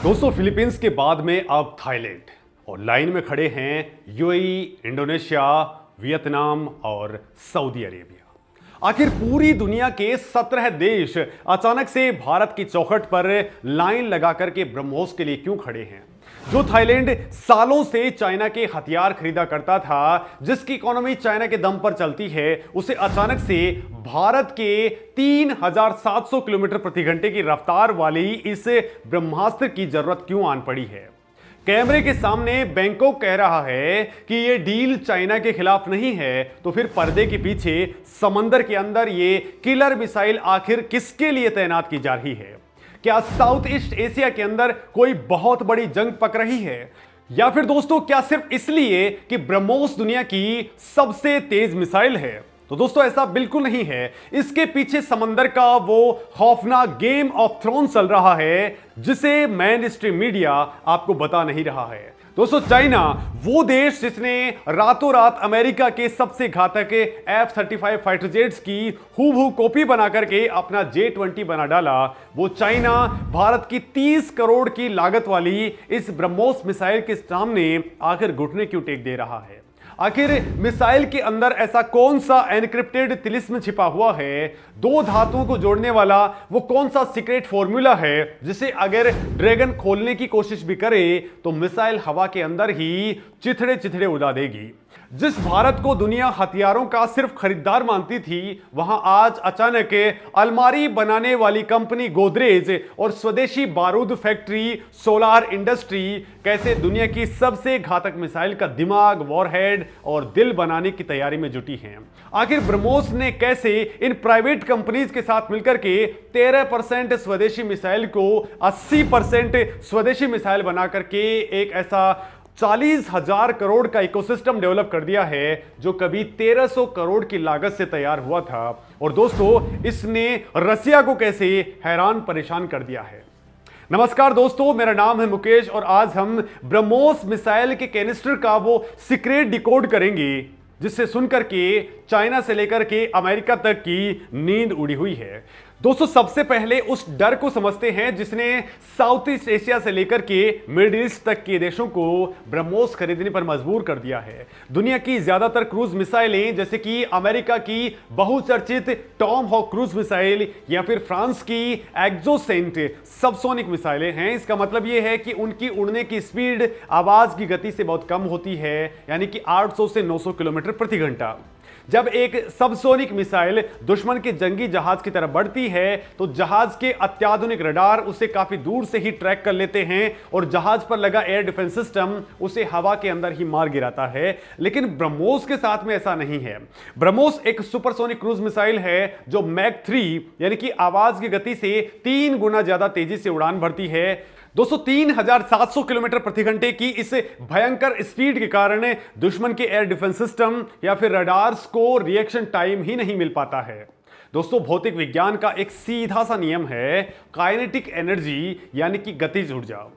दोस्तों फिलीपींस के बाद में अब थाईलैंड और लाइन में खड़े हैं यूएई, इंडोनेशिया, वियतनाम और सऊदी अरेबिया। आखिर पूरी दुनिया के 17 देश अचानक से भारत की चौखट पर लाइन लगा करके ब्रह्मोस के लिए क्यों खड़े हैं? जो थाईलैंड सालों से चाइना के हथियार खरीदा करता था, जिसकी इकोनॉमी चाइना के दम पर चलती है, उसे अचानक से भारत के 3700 किलोमीटर प्रति घंटे की रफ्तार वाली इस ब्रह्मास्त्र की जरूरत क्यों आन पड़ी है? कैमरे के सामने बैंकॉक कह रहा है कि यह डील चाइना के खिलाफ नहीं है, तो फिर पर्दे के पीछे समंदर के अंदर ये किलर मिसाइल आखिर किसके लिए तैनात की जा रही है? क्या साउथ ईस्ट एशिया के अंदर कोई बहुत बड़ी जंग पक रही है, या फिर दोस्तों क्या सिर्फ इसलिए कि ब्रह्मोस दुनिया की सबसे तेज मिसाइल है? तो दोस्तों ऐसा बिल्कुल नहीं है। इसके पीछे समंदर का वो खौफनाक गेम ऑफ थ्रोन्स चल रहा है, जिसे मेन स्ट्रीम मीडिया आपको बता नहीं रहा है। दोस्तों चाइना वो देश जिसने रातों रात अमेरिका के सबसे घातक F-35 फाइटर जेट्स की हूबहू कॉपी बनाकर के अपना J-20 बना डाला, वो चाइना भारत की 30 करोड़ की लागत वाली इस ब्रह्मोस मिसाइल के सामने आखिर घुटने क्यों टेक दे रहा है? आखिर मिसाइल के अंदर ऐसा कौन सा एनक्रिप्टेड तिलिस्म छिपा हुआ है? दो धातुओं को जोड़ने वाला वो कौन सा सीक्रेट फॉर्मूला है, जिसे अगर ड्रैगन खोलने की कोशिश भी करे तो मिसाइल हवा के अंदर ही चिथड़े चिथड़े उड़ा देगी? जिस भारत को दुनिया हथियारों का सिर्फ खरीदार मानती थी, वहां आज अचानक अलमारी बनाने वाली कंपनी गोदरेज और स्वदेशी बारूद फैक्ट्री सोलार इंडस्ट्री कैसे दुनिया की सबसे घातक मिसाइल का दिमाग, वॉरहेड और दिल बनाने की तैयारी में जुटी हैं? आखिर ब्रह्मोस ने कैसे इन प्राइवेट कंपनीज के साथ मिलकर के 13% स्वदेशी मिसाइल को 80% स्वदेशी मिसाइल बनाकर के एक ऐसा 40,000 करोड़ का इकोसिस्टम डेवलप कर दिया है, जो कभी 1300 करोड़ की लागत से तैयार हुआ था? और दोस्तों इसने रसिया को कैसे हैरान परेशान कर दिया है? नमस्कार दोस्तों, मेरा नाम है मुकेश और आज हम ब्रह्मोस मिसाइल के कैनिस्टर का वो सीक्रेट डिकोड करेंगे, जिससे सुनकर के चाइना से लेकर के अमेरिका तक की नींद उड़ी हुई है। दोस्तों सबसे पहले उस डर को समझते हैं जिसने साउथ ईस्ट एशिया से लेकर के मिडिल ईस्ट तक के देशों को ब्रह्मोस खरीदने पर मजबूर कर दिया है। दुनिया की ज्यादातर क्रूज मिसाइलें, जैसे कि अमेरिका की बहुचर्चित टॉम हॉक क्रूज मिसाइल या फिर फ्रांस की एक्सोसेंट सबसोनिक मिसाइलें हैं। इसका मतलब यह है कि उनकी उड़ने की स्पीड आवाज की गति से बहुत कम होती है, यानी कि 800 से 900 किलोमीटर प्रति घंटा। जब एक सबसोनिक मिसाइल दुश्मन के जंगी जहाज की तरफ बढ़ती है, तो जहाज के अत्याधुनिक रडार उसे काफी दूर से ही ट्रैक कर लेते हैं और जहाज पर लगा एयर डिफेंस सिस्टम उसे हवा के अंदर ही मार गिराता है। लेकिन ब्रह्मोस के साथ में ऐसा नहीं है। ब्रह्मोस एक सुपरसोनिक क्रूज मिसाइल है जो मैक 3 यानी कि आवाज की गति से 3 गुना ज्यादा तेजी से उड़ान भरती है। दोस्तों 3700 किलोमीटर प्रति घंटे की इस भयंकर स्पीड के कारण दुश्मन के एयर डिफेंस सिस्टम या फिर रडार्स को रिएक्शन टाइम ही नहीं मिल पाता है। दोस्तों भौतिक विज्ञान का एक सीधा सा नियम है, काइनेटिक एनर्जी यानी कि गतिज ऊर्जा।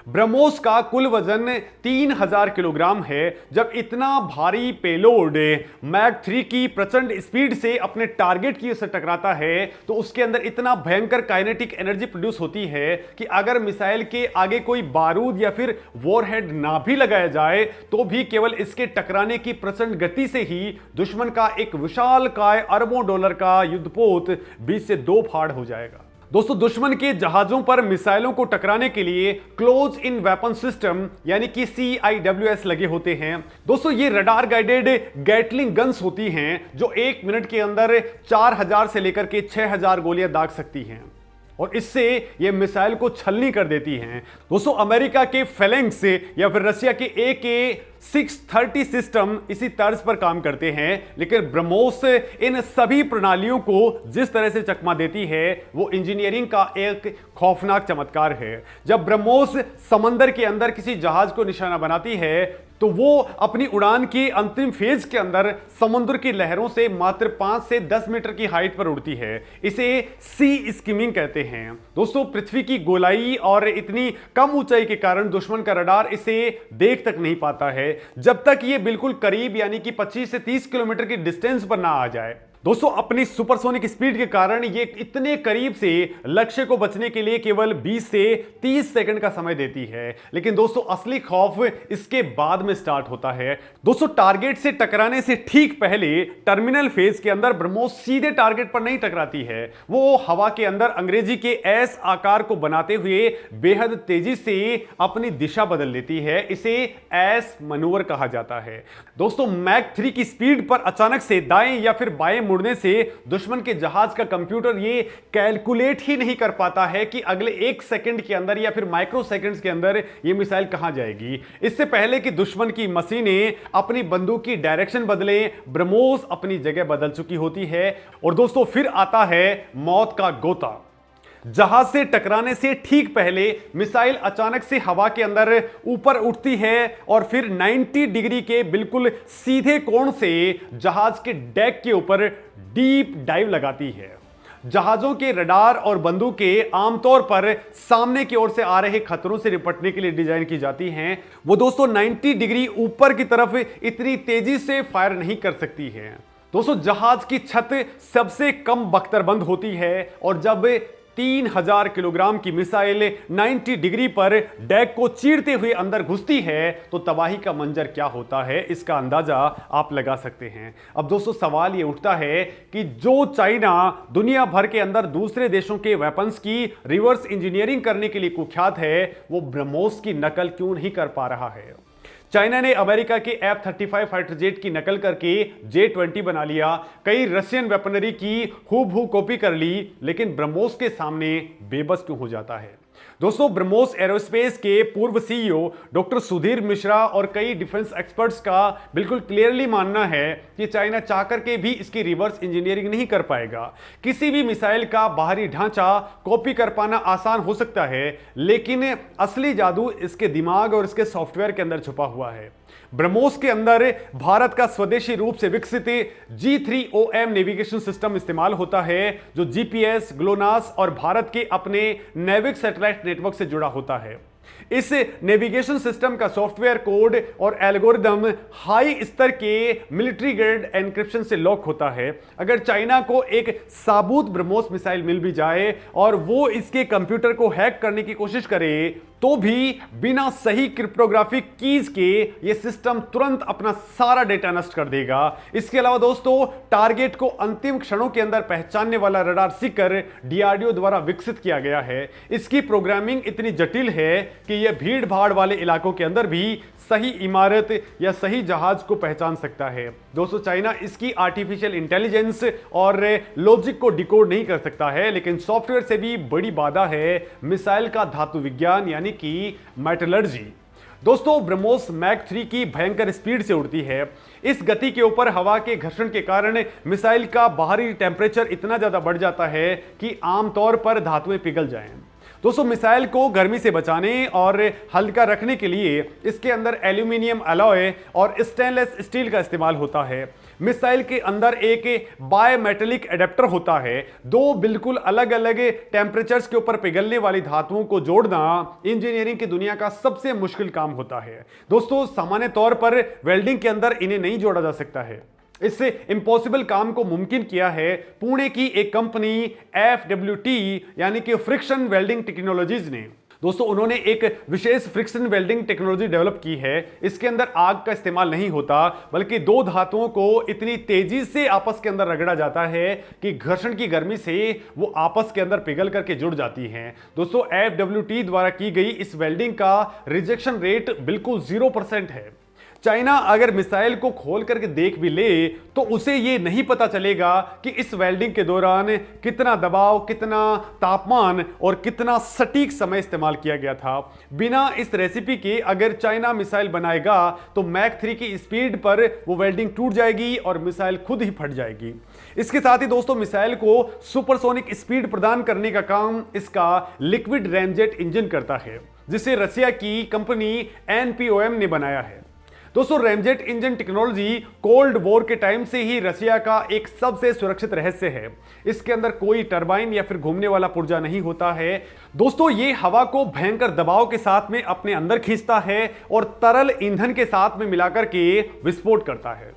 ब्रह्मोस का कुल वजन 3000 किलोग्राम है। जब इतना भारी पेलोड मैक 3 की प्रचंड स्पीड से अपने टारगेट की ओर टकराता है, तो उसके अंदर इतना भयंकर काइनेटिक एनर्जी प्रोड्यूस होती है कि अगर मिसाइल के आगे कोई बारूद या फिर वॉरहेड ना भी लगाया जाए, तो भी केवल इसके टकराने की प्रचंड गति से ही दुश्मन का एक विशालकाय अरबों डॉलर का युद्धपोत बीच से दो फाड़ हो जाएगा। दोस्तों दुश्मन के जहाजों पर मिसाइलों को टकराने के लिए क्लोज इन वेपन सिस्टम यानी कि CIWS लगे होते हैं। दोस्तों ये रडार गाइडेड गैटलिंग गन्स होती हैं, जो 1 मिनट के अंदर 4000 से लेकर के 6000 गोलियां दाग सकती हैं और इससे ये मिसाइल को छलनी कर देती हैं। दोस्तों अमेरिका के फेलेंक्स या फिर रसिया के AK-630 सिस्टम इसी तर्ज पर काम करते हैं, लेकिन ब्रह्मोस इन सभी प्रणालियों को जिस तरह से चकमा देती है, वो इंजीनियरिंग का एक खौफनाक चमत्कार है। जब ब्रह्मोस समंदर के अंदर किसी जहाज को निशाना बनाती है, तो वो अपनी उड़ान की अंतिम फेज के अंदर समुद्र की लहरों से मात्र 5 से 10 मीटर की हाइट पर उड़ती है। इसे सी स्किमिंग कहते हैं। दोस्तों पृथ्वी की गोलाई और इतनी कम ऊंचाई के कारण दुश्मन का रडार इसे देख तक नहीं पाता है, जब तक ये बिल्कुल करीब यानी कि 25 से 30 किलोमीटर की डिस्टेंस पर ना आ जाए। दोस्तों अपनी सुपरसोनिक स्पीड के कारण ये इतने करीब से लक्ष्य को बचने के लिए केवल 20 से 30 सेकंड का समय देती है। लेकिन दोस्तों असली खौफ इसके बाद में स्टार्ट होता है। दोस्तों टारगेट से टकराने से ठीक पहले टर्मिनल फेज के अंदर ब्रह्मोस सीधे टारगेट पर नहीं टकराती है, वो हवा के अंदर अंग्रेजी के एस आकार को बनाते हुए बेहद तेजी से अपनी दिशा बदल लेती है। इसे एस मनूवर कहा जाता है। दोस्तों मैक 3 की स्पीड पर अचानक से दाएं या फिर बाएं मुड़ने से दुश्मन के जहाज का कंप्यूटर ये कैलकुलेट ही नहीं कर पाता है कि अगले 1 सेकंड के अंदर या फिर माइक्रो सेकंड्स के अंदर ये मिसाइल कहां जाएगी। इससे पहले कि दुश्मन की मशीनें अपनी बंदूक की डायरेक्शन बदलें, ब्रह्मोस अपनी जगह बदल चुकी होती है। और दोस्तों फिर आता है मौत का गोता। जहाज से टकराने से ठीक पहले मिसाइल अचानक से हवा के अंदर ऊपर उठती है और फिर 90 डिग्री के बिल्कुल सीधे कोण से जहाज के डेक के ऊपर डीप डाइव लगाती है। जहाजों के रडार और बंदूकें आमतौर पर सामने की ओर से आ रहे खतरों से निपटने के लिए डिजाइन की जाती हैं। वो दोस्तों 90 डिग्री ऊपर की तरफ इतनी तेजी से फायर नहीं कर सकती है। दोस्तों जहाज की छत सबसे कम बख्तरबंद होती है और जब 3000 किलोग्राम की मिसाइल 90 डिग्री पर डेक को चीरते हुए अंदर घुसती है तो तबाही का मंजर क्या होता है इसका अंदाजा आप लगा सकते हैं। अब दोस्तों सवाल ये उठता है कि जो चाइना दुनिया भर के अंदर दूसरे देशों के वेपन्स की रिवर्स इंजीनियरिंग करने के लिए कुख्यात है, वो ब्रह्मोस की नकल क्यों नहीं कर पा रहा है। चाइना ने अमेरिका के F-35 फाइटर जेट की नकल करके J-20 बना लिया, कई रशियन वेपनरी की हूबहू कॉपी कर ली, लेकिन ब्रह्मोस के सामने बेबस क्यों हो जाता है। दोस्तों ब्रह्मोस एरोस्पेस के पूर्व सीईओ डॉक्टर सुधीर मिश्रा और कई डिफेंस एक्सपर्ट्स का बिल्कुल क्लियरली मानना है कि चाइना चाहकर के भी इसकी रिवर्स इंजीनियरिंग नहीं कर पाएगा। किसी भी मिसाइल का बाहरी ढांचा कॉपी कर पाना आसान हो सकता है, लेकिन असली जादू इसके दिमाग और इसके सॉफ्टवेयर के अंदर छुपा हुआ है। ब्रह्मोस के अंदर भारत का स्वदेशी रूप से विकसित G3OM नेविगेशन सिस्टम इस्तेमाल होता है, जो जीपीएस, ग्लोनास और भारत के अपने नेविक सैटेलाइट नेटवर्क से जुड़ा होता है। इस नेविगेशन सिस्टम का सॉफ्टवेयर कोड और एल्गोरिदम हाई स्तर के मिलिट्री ग्रेड एन्क्रिप्शन से लॉक होता है। अगर चाइना को एक साबुत ब्रह्मोस मिसाइल मिल भी जाए और वो इसके कंप्यूटर को हैक करने की कोशिश करे, तो भी बिना सही क्रिप्टोग्राफिक कीज के ये सिस्टम तुरंत अपना सारा डेटा नष्ट कर देगा। इसके अलावा दोस्तों टारगेट को अंतिम क्षणों के अंदर पहचानने वाला रडार सीकर डीआरडीओ द्वारा विकसित किया गया है। इसकी प्रोग्रामिंग इतनी जटिल है कि यह भीड़ भाड़ वाले इलाकों के अंदर भी सही इमारत या सही जहाज को पहचान सकता है। दोस्तों चाइना इसकी आर्टिफिशियल इंटेलिजेंस और लॉजिक को डिकोड नहीं कर सकता है, लेकिन सॉफ्टवेयर से भी बड़ी बाधा है मिसाइल का धातु विज्ञान यानी कि मेटलर्जी। दोस्तों ब्रह्मोस मैक 3 की भयंकर स्पीड से उड़ती है। इस गति के ऊपर हवा के घर्षण के कारण मिसाइल का बाहरी टेम्परेचर इतना ज्यादा बढ़ जाता है कि आमतौर पर धातुएं पिघल जाएं। दोस्तों मिसाइल को गर्मी से बचाने और हल्का रखने के लिए इसके अंदर एल्यूमिनियम अलॉय और स्टेनलेस स्टील का इस्तेमाल होता है। मिसाइल के अंदर एक बायोमेटेलिक एडेप्टर होता है। दो बिल्कुल अलग अलग टेम्परेचर्स के ऊपर पिघलने वाली धातुओं को जोड़ना इंजीनियरिंग की दुनिया का सबसे मुश्किल काम होता है। दोस्तों सामान्य तौर पर वेल्डिंग के अंदर इन्हें नहीं जोड़ा जा सकता है। इससे इम्पॉसिबल काम को मुमकिन किया है पुणे की एक कंपनी FWT यानी कि फ्रिक्शन वेल्डिंग टेक्नोलॉजीज ने। दोस्तों उन्होंने एक विशेष फ्रिक्शन वेल्डिंग टेक्नोलॉजी डेवलप की है। इसके अंदर आग का इस्तेमाल नहीं होता, बल्कि दो धातुओं को इतनी तेजी से आपस के अंदर रगड़ा जाता है कि घर्षण की गर्मी से वो आपस के अंदर पिघल करके जुड़ जाती हैं। दोस्तों FWT द्वारा की गई इस वेल्डिंग का रिजेक्शन रेट बिल्कुल 0% है। चाइना अगर मिसाइल को खोल करके देख भी ले तो उसे यह नहीं पता चलेगा कि इस वेल्डिंग के दौरान कितना दबाव, कितना तापमान और कितना सटीक समय इस्तेमाल किया गया था। बिना इस रेसिपी के अगर चाइना मिसाइल बनाएगा तो मैक 3 की स्पीड पर वो वेल्डिंग टूट जाएगी और मिसाइल खुद ही फट जाएगी। इसके साथ ही दोस्तों मिसाइल को सुपरसोनिक स्पीड प्रदान करने का काम इसका लिक्विड रैमजेट इंजन करता है, जिसे रसिया की कंपनी NPOM ने बनाया है। दोस्तों ramjet engine technology cold war के टाइम से ही रसिया का एक सबसे सुरक्षित रहस्य है। इसके अंदर कोई टरबाइन या फिर घूमने वाला पुर्जा नहीं होता है। दोस्तों ये हवा को भयंकर दबाव के साथ में अपने अंदर खींचता है और तरल ईंधन के साथ में मिलाकर के विस्फोट करता है।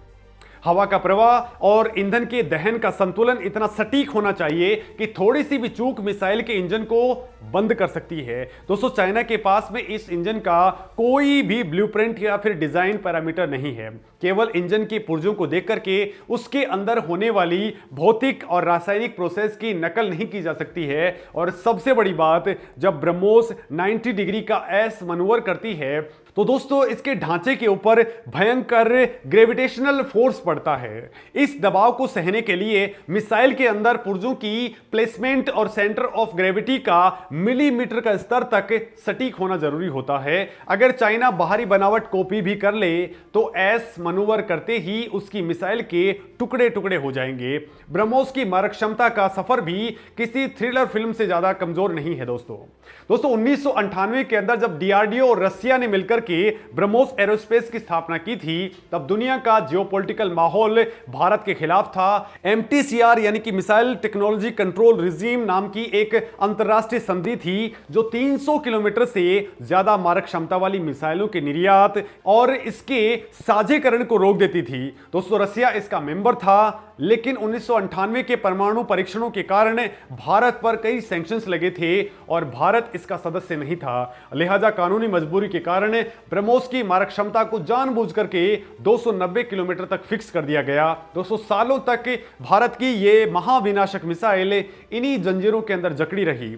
हवा का प्रवाह और ईंधन के दहन का संतुलन इतना सटीक होना चाहिए कि थोड़ी सी भी चूक मिसाइल के इंजन को बंद कर सकती है। दोस्तों, चाइना के पास में इस इंजन का कोई भी ब्लूप्रिंट या फिर डिजाइन पैरामीटर नहीं है। केवल इंजन के पुर्जों को देख करके उसके अंदर होने वाली भौतिक और रासायनिक प्रोसेस की नकल नहीं की जा सकती है। और सबसे बड़ी बात, जब ब्रह्मोस 90 डिग्री का एस मनूवर करती है तो दोस्तों इसके ढांचे के ऊपर भयंकर ग्रेविटेशनल फोर्स पड़ता है। इस दबाव को सहने के लिए मिसाइल के अंदर पुर्जों की प्लेसमेंट और सेंटर ऑफ ग्रेविटी का मिलीमीटर का स्तर तक सटीक होना जरूरी होता है। अगर चाइना बाहरी बनावट कॉपी भी कर ले तो एस मनूवर करते ही उसकी मिसाइल के टुकड़े टुकड़े हो जाएंगे। ब्रह्मोस की मारक क्षमता का सफर भी किसी थ्रिलर फिल्म से ज्यादा कमजोर नहीं है। दोस्तों 1998 के अंदर जब डीआरडीओ और रसिया ने मिलकर के ब्रह्मोस एरोस्पेस की स्थापना की थी, तब दुनिया का जियोपॉलिटिकल माहौल भारत के खिलाफ था। एमटीसीआर यानी कि मिसाइल टेक्नोलॉजी कंट्रोल रिजीम नाम की एक अंतरराष्ट्रीय संधि थी जो 300 किलोमीटर से ज्यादा मारक क्षमता वाली मिसाइलों के निर्यात और इसके साझेकरण को रोक देती थी। दोस्तों, रसिया इसका मेंबर था, लेकिन 1998 के परमाणु परीक्षणों के कारण भारत पर कई सैंक्शंस लगे थे और भारत इसका सदस्य नहीं था। लिहाजा कानूनी मजबूरी के कारण ब्रह्मोस की मारक क्षमता को जानबूझ करके 290 किलोमीटर तक फिक्स कर दिया गया। 200 सालों तक भारत की यह महाविनाशक मिसाइल इन्हीं जंजीरों के अंदर जकड़ी रही।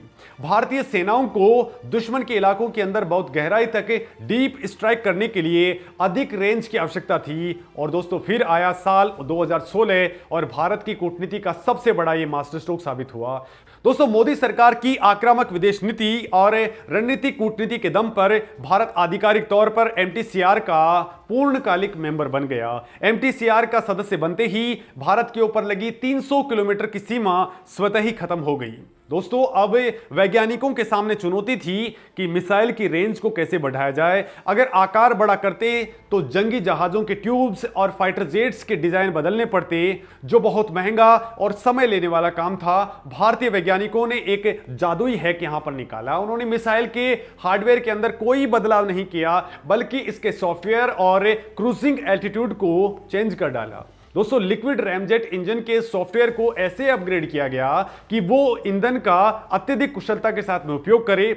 भारतीय सेनाओं को दुश्मन के इलाकों के अंदर बहुत गहराई तक डीप स्ट्राइक करने के लिए अधिक रेंज की आवश्यकता थी। और दोस्तों, फिर आया साल 2016 और भारत की कूटनीति का सबसे बड़ा यह मास्टर स्ट्रोक साबित हुआ। दोस्तों, मोदी सरकार की आक्रामक विदेश नीति और रणनीतिक कूटनीति के दम पर भारत आधिकारिक तौर पर एमटीसीआर का पूर्णकालिक मेंबर बन गया। एमटीसीआर का सदस्य बनते ही भारत के ऊपर लगी 300 किलोमीटर की सीमा स्वतः ही खत्म हो गई। दोस्तों, अब वैज्ञानिकों के सामने चुनौती थी कि मिसाइल की रेंज को कैसे बढ़ाया जाए। अगर आकार बड़ा करते तो जंगी जहाजों के ट्यूब्स और फाइटर जेट्स के डिजाइन बदलने पड़ते, जो बहुत महंगा और समय लेने वाला काम था। भारतीय वैज्ञानिकों ने एक जादुई हैक यहां पर निकाला। उन्होंने मिसाइल के हार्डवेयर के अंदर कोई बदलाव नहीं किया, बल्कि इसके सॉफ्टवेयर और क्रूजिंग एल्टीट्यूड को चेंज कर डाला। दोस्तों, लिक्विड रैमजेट इंजन के सॉफ्टवेयर को ऐसे अपग्रेड किया गया कि वो ईंधन का अत्यधिक कुशलता के साथ में उपयोग करे।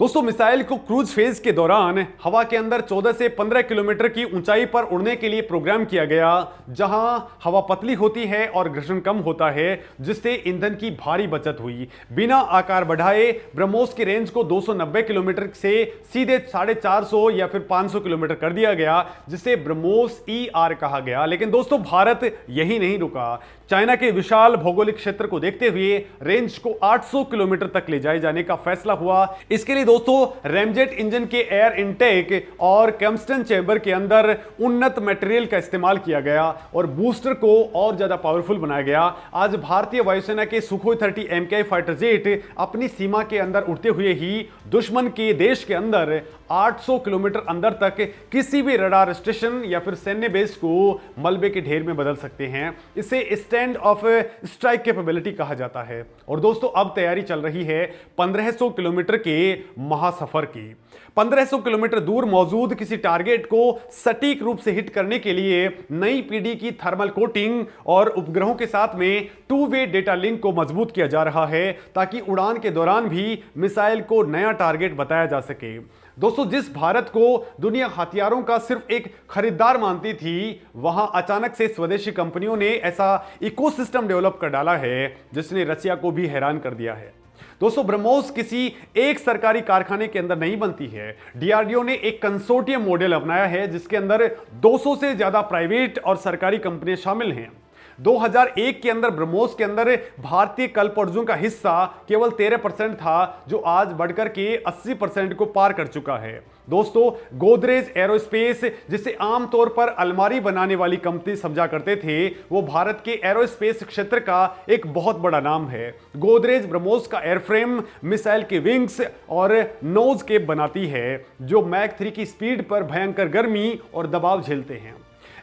दोस्तों, मिसाइल को क्रूज फेज के दौरान हवा के अंदर 14 से 15 किलोमीटर की ऊंचाई पर उड़ने के लिए प्रोग्राम किया गया, जहां हवा पतली होती है और घर्षण कम होता है, जिससे ईंधन की भारी बचत हुई। बिना आकार बढ़ाए ब्रह्मोस की रेंज को 290 किलोमीटर से सीधे 450 या फिर 500 किलोमीटर कर दिया गया, जिसे ब्रह्मोस ER कहा गया। लेकिन दोस्तों, भारत यही नहीं रुका। चाइना के विशाल भौगोलिक क्षेत्र को देखते हुए रेंज को 800 किलोमीटर तक ले जाए जाने का फैसला हुआ। इसके लिए दोस्तों रैमजेट इंजन के एयर इनटेक और कम्बस्टन चैम्बर के अंदर उन्नत मटेरियल का इस्तेमाल किया गया और बूस्टर को और ज्यादा पावरफुल बनाया गया। आज भारतीय वायुसेना के सुखोई 30 MKI फाइटर जेट अपनी सीमा के अंदर उड़ते हुए ही दुश्मन के देश के अंदर 800 किलोमीटर अंदर तक किसी भी रडार स्टेशन या फिर सैन्य बेस को मलबे के ढेर में बदल सकते हैं। इसे स्टैंड ऑफ स्ट्राइक कैपेबिलिटी कहा जाता है। और दोस्तों, अब तैयारी चल रही है 1500 किलोमीटर के महासफर की। 1500 किलोमीटर दूर मौजूद किसी टारगेट को सटीक रूप से हिट करने के लिए नई पीढ़ी की थर्मल कोटिंग और उपग्रहों के साथ में 2-वे डेटा लिंक को मजबूत किया जा रहा है, ताकि उड़ान के दौरान भी मिसाइल को नया टारगेट बताया जा सके। दोस्तों, जिस भारत को दुनिया हथियारों का सिर्फ एक खरीदार मानती थी, वहां अचानक से स्वदेशी कंपनियों ने ऐसा इकोसिस्टम डेवलप कर डाला है जिसने रसिया को भी हैरान कर दिया है। दोस्तों, ब्रह्मोस किसी एक सरकारी कारखाने के अंदर नहीं बनती है। डीआरडीओ ने एक कंसोर्टियम मॉडल अपनाया है जिसके अंदर 200 से ज्यादा प्राइवेट और सरकारी कंपनियां शामिल हैं। 2001 के अंदर ब्रह्मोस के अंदर भारतीय कलपुर्जों का हिस्सा केवल 13% था, जो आज बढ़कर के 80% को पार कर चुका है। दोस्तों, गोदरेज एरोस्पेस, जिसे आमतौर पर अलमारी बनाने वाली कंपनी समझा करते थे, वो भारत के एरोस्पेस क्षेत्र का एक बहुत बड़ा नाम है। गोदरेज ब्रह्मोस का एयरफ्रेम, मिसाइल के विंग्स और नोज केप बनाती है, जो मैक 3 की स्पीड पर भयंकर गर्मी और दबाव झेलते हैं।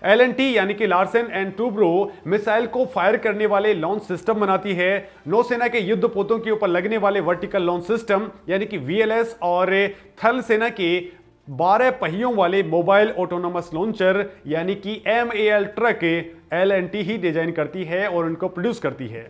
LNT यानी कि लार्सन एंड टूब्रो मिसाइल को फायर करने वाले लॉन्च सिस्टम बनाती है। नौसेना के युद्धपोतों के ऊपर लगने वाले वर्टिकल लॉन्च सिस्टम यानी कि VLS और थल सेना के 12 पहियों वाले मोबाइल ऑटोनोमस लॉन्चर यानी कि MAL ट्रक L&T ही डिजाइन करती है और उनको प्रोड्यूस करती है।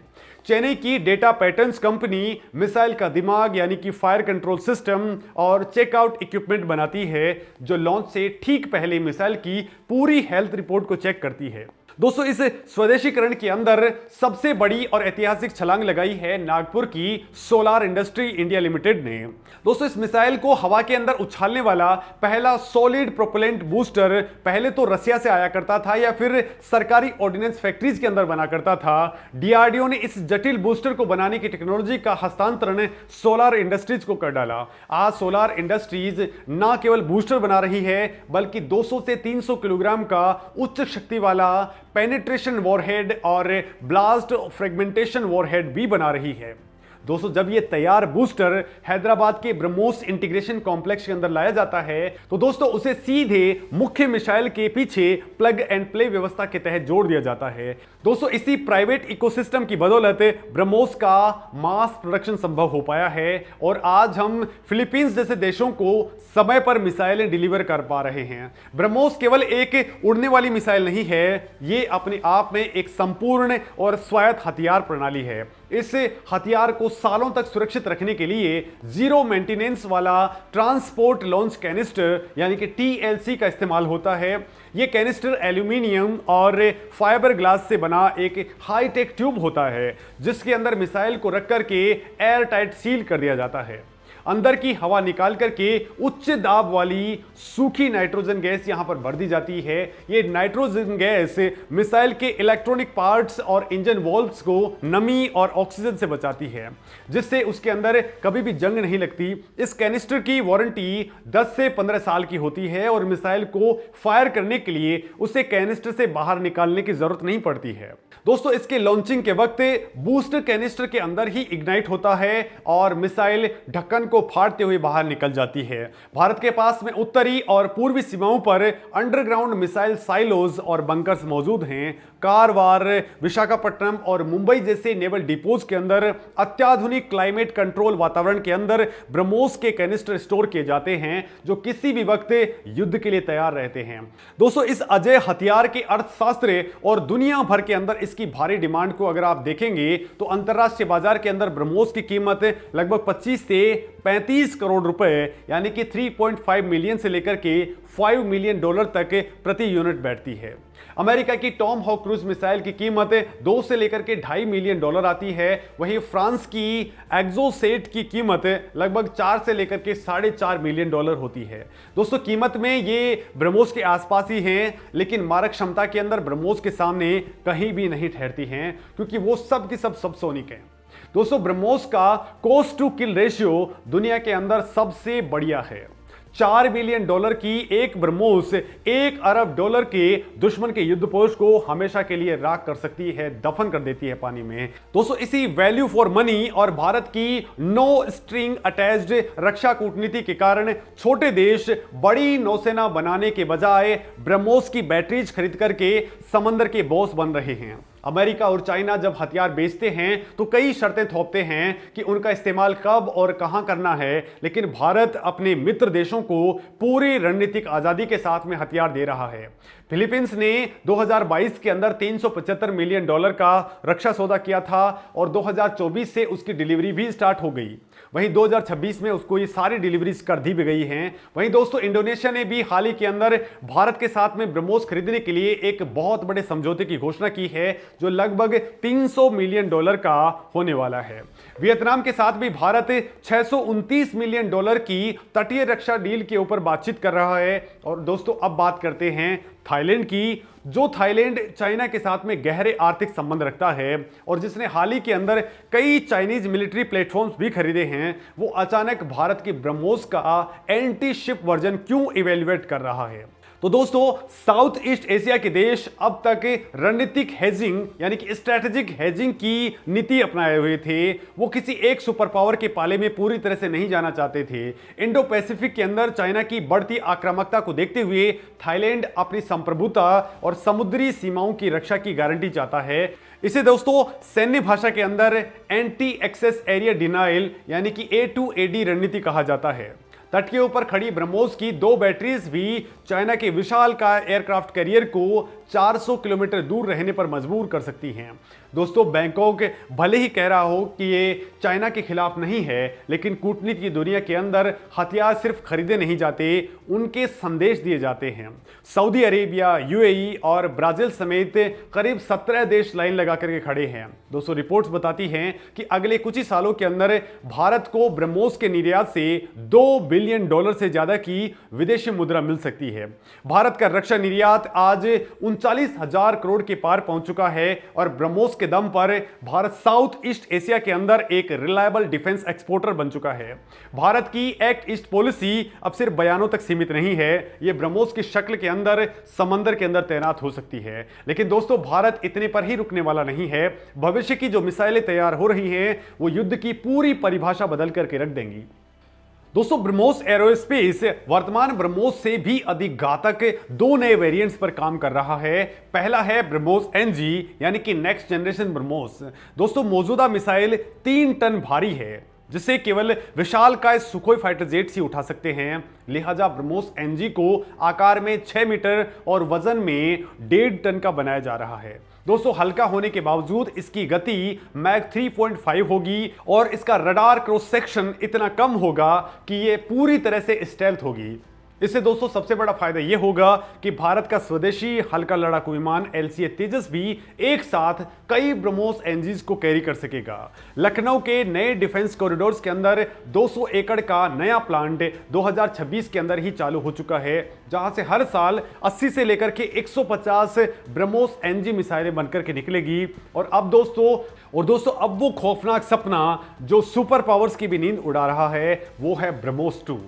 चेन्नई की डेटा पैटर्न्स कंपनी मिसाइल का दिमाग यानी कि फायर कंट्रोल सिस्टम और चेकआउट इक्विपमेंट बनाती है, जो लॉन्च से ठीक पहले मिसाइल की पूरी हेल्थ रिपोर्ट को चेक करती है। दोस्तों, इस स्वदेशीकरण के अंदर सबसे बड़ी और ऐतिहासिक छलांग लगाई है नागपुर की सोलार इंडस्ट्री इंडिया लिमिटेड ने। दोस्तों, इस मिसाइल को हवा के अंदर उछालने वाला पहला सॉलिड प्रोपेलेंट बूस्टर पहले तो रसिया से आया करता था या फिर सरकारी ऑर्डिनेंस फैक्ट्रीज के अंदर बना करता था। DRDO ने इस जटिल बूस्टर को बनाने की टेक्नोलॉजी का हस्तांतरण सोलार इंडस्ट्रीज को कर डाला। आज सोलार इंडस्ट्रीज न केवल बूस्टर बना रही है बल्कि 200 से 300 किलोग्राम का उच्च शक्ति वाला पेनिट्रेशन वॉरहेड और ब्लास्ट फ्रेगमेंटेशन वॉरहेड भी बना रही है। दोस्तों, जब ये तैयार बूस्टर हैदराबाद के ब्रह्मोस इंटीग्रेशन कॉम्प्लेक्स के अंदर लाया जाता है तो दोस्तों उसे सीधे मुख्य मिसाइल के पीछे प्लग एंड प्ले व्यवस्था के तहत जोड़ दिया जाता है। दोस्तों, इसी प्राइवेट इकोसिस्टम की बदौलत ब्रह्मोस का मास प्रोडक्शन संभव हो पाया है और आज हम फिलीपींस जैसे देशों को समय पर मिसाइलें डिलीवर कर पा रहे हैं। ब्रह्मोस केवल एक उड़ने वाली मिसाइल नहीं है, ये अपने आप में एक संपूर्ण और स्वायत्त हथियार प्रणाली है। इस हथियार को सालों तक सुरक्षित रखने के लिए जीरो मेंटेनेंस वाला ट्रांसपोर्ट लॉन्च कैनिस्टर यानी कि TLC का इस्तेमाल होता है। यह कैनिस्टर एल्यूमिनियम और फाइबर ग्लास से बना एक हाईटेक ट्यूब होता है, जिसके अंदर मिसाइल को रख करके एयर टाइट सील कर दिया जाता है। अंदर की हवा निकाल करके उच्च दाब वाली सूखी नाइट्रोजन गैस यहां पर भर दी जाती है। ये नाइट्रोजन गैस मिसाइल के इलेक्ट्रॉनिक पार्ट्स और इंजन वॉल्व्स को नमी और ऑक्सीजन से बचाती है, जिससे उसके अंदर कभी भी जंग नहीं लगती। इस कैनिस्टर की वारंटी 10 से 15 साल की होती है और मिसाइल को फायर करने के लिए उसे कैनिस्टर से बाहर निकालने की जरूरत नहीं पड़ती है। दोस्तों, इसके लॉन्चिंग के वक्त बूस्टर कैनिस्टर के अंदर ही इग्नाइट होता है और मिसाइल ढक्कन को फाड़ते हुए बाहर निकल जाती है। भारत के पास में उत्तरी और पूर्वी सीमाओं पर अंडरग्राउंड मिसाइल साइलोज और बंकर्स मौजूद हैं। कारवार, विशाखापट्टनम और मुंबई जैसे नेवल डिपोज के अंदर अत्याधुनिक क्लाइमेट कंट्रोल वातावरण के अंदर ब्रह्मोस के कैनिस्टर स्टोर किए जाते हैं, जो किसी भी वक्त युद्ध के लिए तैयार रहते हैं। दोस्तों, इस अजय हथियार के अर्थशास्त्र और दुनिया भर के अंदर इसकी भारी डिमांड को अगर आप देखेंगे तो अंतरराष्ट्रीय बाजार के अंदर ब्रह्मोस की कीमत लगभग 25 से 35 करोड़ रुपए यानी कि 3.5 मिलियन से लेकर के $5 मिलियन तक प्रति यूनिट बैठती है। अमेरिका की टॉम हॉक क्रूज मिसाइल की कीमत 2 से लेकर के $2.5 मिलियन आती है। वहीं फ्रांस की एक्सोसेट की कीमत लगभग 4 से लेकर के $4.5 मिलियन होती है। दोस्तों, कीमत में ये ब्रह्मोस के आसपास ही हैं, लेकिन मारक क्षमता के अंदर ब्रह्मोस के सामने कहीं भी नहीं ठहरती हैं, क्योंकि वो सब की सब सबसोनिक हैं। दोस्तों, ब्रह्मोस का कॉस्ट टू किल रेशियो दुनिया के अंदर सबसे बढ़िया है। $4 बिलियन की एक ब्रह्मोस $1 अरब के दुश्मन के युद्ध पोस्ट को हमेशा के लिए राख कर सकती है, दफन कर देती है पानी में। दोस्तों, इसी वैल्यू फॉर मनी और भारत की नो स्ट्रिंग अटैच्ड रक्षा कूटनीति के कारण छोटे देश बड़ी नौसेना बनाने के बजाय ब्रह्मोस की बैटरीज खरीद करके समंदर के बॉस बन रहे हैं। अमेरिका और चाइना जब हथियार बेचते हैं तो कई शर्तें थोपते हैं कि उनका इस्तेमाल कब और कहां करना है, लेकिन भारत अपने मित्र देशों को पूरी रणनीतिक आजादी के साथ में हथियार दे रहा है। फिलीपींस ने 2022 के अंदर $375 मिलियन का रक्षा सौदा किया था और 2024 से उसकी डिलीवरी भी स्टार्ट हो गई। वहीं 2026 में उसको ये सारी डिलीवरीज कर दी भी गई हैं। वहीं दोस्तों, इंडोनेशिया ने भी हाल ही के अंदर भारत के साथ में ब्रह्मोस खरीदने के लिए एक बहुत बड़े समझौते की घोषणा की है, जो लगभग $300 मिलियन का होने वाला है। वियतनाम के साथ भी भारत $629 मिलियन की तटीय रक्षा डील के ऊपर बातचीत कर रहा है। और दोस्तों, अब बात करते हैं थाईलैंड की, जो थाईलैंड चाइना के साथ में गहरे आर्थिक संबंध रखता है और जिसने हाल ही के अंदर कई चाइनीज मिलिट्री प्लेटफॉर्म्स भी खरीदे हैं। वो अचानक भारत की ब्रह्मोस का एंटी शिप वर्जन क्यों इवेल्युएट कर रहा है? तो दोस्तों, साउथ ईस्ट एशिया के देश अब तक रणनीतिक हेजिंग यानी कि स्ट्रैटेजिक हेजिंग की नीति अपनाए हुए थे। वो किसी एक सुपर पावर के पाले में पूरी तरह से नहीं जाना चाहते थे। इंडो पैसिफिक के अंदर चाइना की बढ़ती आक्रामकता को देखते हुए थाईलैंड अपनी संप्रभुता और समुद्री सीमाओं की रक्षा की गारंटी चाहता है। इसे दोस्तों सैन्य भाषा के अंदर एंटी एक्सेस एरिया डिनाइल यानी कि A2AD रणनीति कहा जाता है। तट के ऊपर खड़ी ब्रह्मोस की 2 बैटरीज भी चाइना के विशालकाय एयरक्राफ्ट कैरियर को 400 किलोमीटर दूर रहने पर मजबूर कर सकती हैं। दोस्तों, बैंकॉक भले ही कह रहा हो कि ये चाइना के खिलाफ नहीं है, लेकिन कूटनीति की दुनिया के अंदर हथियार सिर्फ खरीदे नहीं जाते, उनके संदेश दिए जाते हैं। सऊदी अरेबिया, यूएई और ब्राजील समेत करीब 17 देश लाइन लगा करके खड़े हैं। दोस्तों, रिपोर्ट्स बताती हैं कि अगले कुछ ही सालों के अंदर भारत को ब्रह्मोस के निर्यात से $2 बिलियन से ज्यादा की विदेशी मुद्रा मिल सकती है। भारत का रक्षा निर्यात आज 39,000 करोड़ के पार पहुंच चुका है और ब्रह्मोस के दम पर भारत साउथ ईस्ट एशिया के अंदर एक रिलायबल डिफेंस एक्सपोर्टर बन चुका है। भारत की एक्ट ईस्ट पॉलिसी अब सिर्फ बयानों तक सीमित नहीं है, यह ब्रह्मोस की शक्ल के अंदर समंदर के अंदर तैनात हो सकती है। लेकिन दोस्तों, भारत इतने पर ही रुकने वाला नहीं है। भविष्य की जो मिसाइलें तैयार हो रही हैं वो युद्ध की पूरी परिभाषा बदल करके रख देंगी। दोस्तों, ब्रह्मोस एरोस्पेस वर्तमान ब्रह्मोस से भी अधिक घातक 2 नए वेरिएंट्स पर काम कर रहा है। पहला है ब्रह्मोस एनजी, यानी कि नेक्स्ट जनरेशन ब्रह्मोस। दोस्तों, मौजूदा मिसाइल 3 टन भारी है, जिसे केवल विशालकाय सुखोई फाइटर जेट्स ही उठा सकते हैं। लिहाजा ब्रह्मोस एनजी को आकार में 6 मीटर और वजन में 1.5 टन का बनाया जा रहा है। दोस्तों, हल्का होने के बावजूद इसकी गति मैक 3.5 होगी और इसका रडार क्रॉस सेक्शन इतना कम होगा कि यह पूरी तरह से स्टेल्थ होगी। इससे दोस्तों सबसे बड़ा फायदा यह होगा कि भारत का स्वदेशी हल्का लड़ाकू विमान LCA तेजस भी एक साथ कई ब्रह्मोस एनजीज को कैरी कर सकेगा। लखनऊ के नए डिफेंस कॉरिडोर्स के अंदर 200 एकड़ का नया प्लांट 2026 के अंदर ही चालू हो चुका है, जहां से हर साल 80 से लेकर के 150 ब्रह्मोस एनजी मिसाइलें बनकर के निकलेगी। और अब दोस्तों अब वो खौफनाक सपना जो सुपर पावर्स की भी नींद उड़ा रहा है, वो है ब्रह्मोस 2।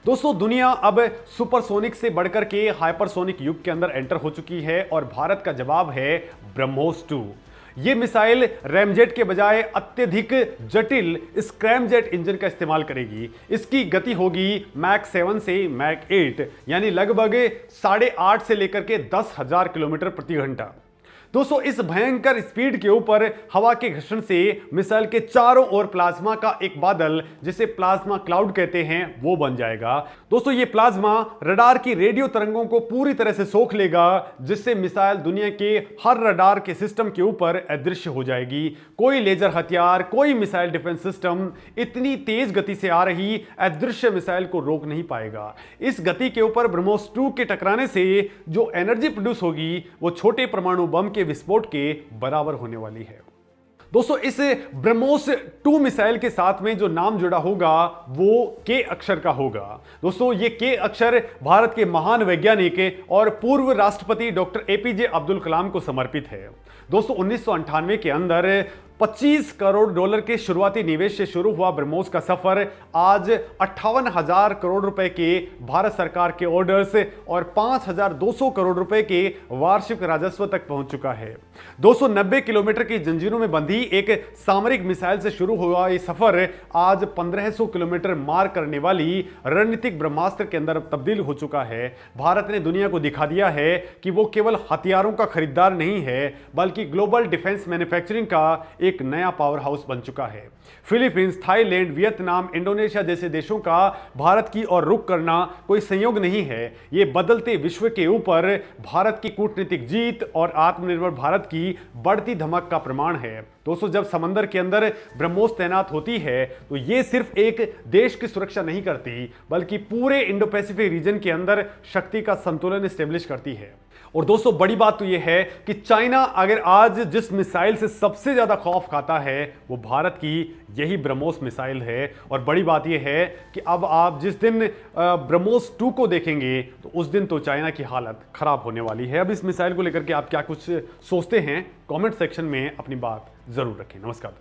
दोस्तों, दुनिया अब सुपरसोनिक से बढ़कर के हाइपरसोनिक युग के अंदर एंटर हो चुकी है और भारत का जवाब है ब्रह्मोस 2। यह मिसाइल रैमजेट के बजाय अत्यधिक जटिल स्क्रैमजेट इंजन का इस्तेमाल करेगी। इसकी गति होगी मैक 7 से मैक 8, यानी लगभग 8.5 से लेकर के 10,000 किलोमीटर प्रति घंटा। दोस्तों, इस भयंकर स्पीड के ऊपर हवा के घर्षण से मिसाइल के चारों ओर प्लाज्मा का एक बादल, जिसे प्लाज्मा क्लाउड कहते हैं, वो बन जाएगा। दोस्तों, ये प्लाज्मा रडार की रेडियो तरंगों को पूरी तरह से सोख लेगा, जिससे मिसाइल दुनिया के हर रडार के सिस्टम के ऊपर अदृश्य हो जाएगी। कोई लेजर हथियार, कोई मिसाइल डिफेंस सिस्टम इतनी तेज गति से आ रही अदृश्य मिसाइल को रोक नहीं पाएगा। इस गति के ऊपर ब्रह्मोस 2 के टकराने से जो एनर्जी प्रोड्यूस होगी वो छोटे परमाणु बम के विस्फोट के बराबर होने वाली है। दोस्तों, इस ब्रह्मोस 2 मिसाइल के साथ में जो नाम जुड़ा होगा वो के अक्षर का होगा। दोस्तों, ये के अक्षर भारत के महान वैज्ञानिक और पूर्व राष्ट्रपति डॉक्टर APJ अब्दुल कलाम को समर्पित है। दोस्तों, 1998 के अंदर $25 करोड़ के शुरुआती निवेश से शुरू हुआ ब्रह्मोस का सफर आज 58,000 करोड़ रुपए के भारत सरकार के ऑर्डर्स और 5,200 करोड़ रुपए के वार्षिक राजस्व तक पहुंच चुका है। 290 किलोमीटर की जंजीरों में बंधी एक सामरिक मिसाइल से शुरू हुआ ये सफर आज 1500 किलोमीटर मार करने वाली रणनीतिक ब्रह्मास्त्र के अंदर तब्दील हो चुका है। भारत ने दुनिया को दिखा दिया है कि वो केवल हथियारों का खरीदार नहीं है, बल्कि ग्लोबल डिफेंस मैन्युफैक्चरिंग का एक नया पावर हाउस बन चुका है। फिलीपींस, थाईलैंड, वियतनाम, इंडोनेशिया जैसे देशों का भारत की ओर रुख करना कोई संयोग नहीं है। यह बदलते विश्व के ऊपर भारत की कूटनीतिक जीत और आत्मनिर्भर भारत की बढ़ती धमक का प्रमाण है। दोस्तों, जब समंदर के अंदर ब्रह्मोस तैनात होती है तो यह सिर्फ एक देश की सुरक्षा नहीं करती, बल्कि पूरे इंडो पैसिफिक रीजन के अंदर शक्ति का संतुलन स्टेब्लिश करती है। और दोस्तों, बड़ी बात तो यह है कि चाइना अगर आज जिस मिसाइल से सबसे ज्यादा खौफ खाता है वो भारत की यही ब्रह्मोस मिसाइल है। और बड़ी बात यह है कि अब आप जिस दिन ब्रह्मोस 2 को देखेंगे तो उस दिन तो चाइना की हालत खराब होने वाली है। अब इस मिसाइल को लेकर के आप क्या कुछ सोचते हैं, कमेंट सेक्शन में अपनी बात जरूर रखें। नमस्कार।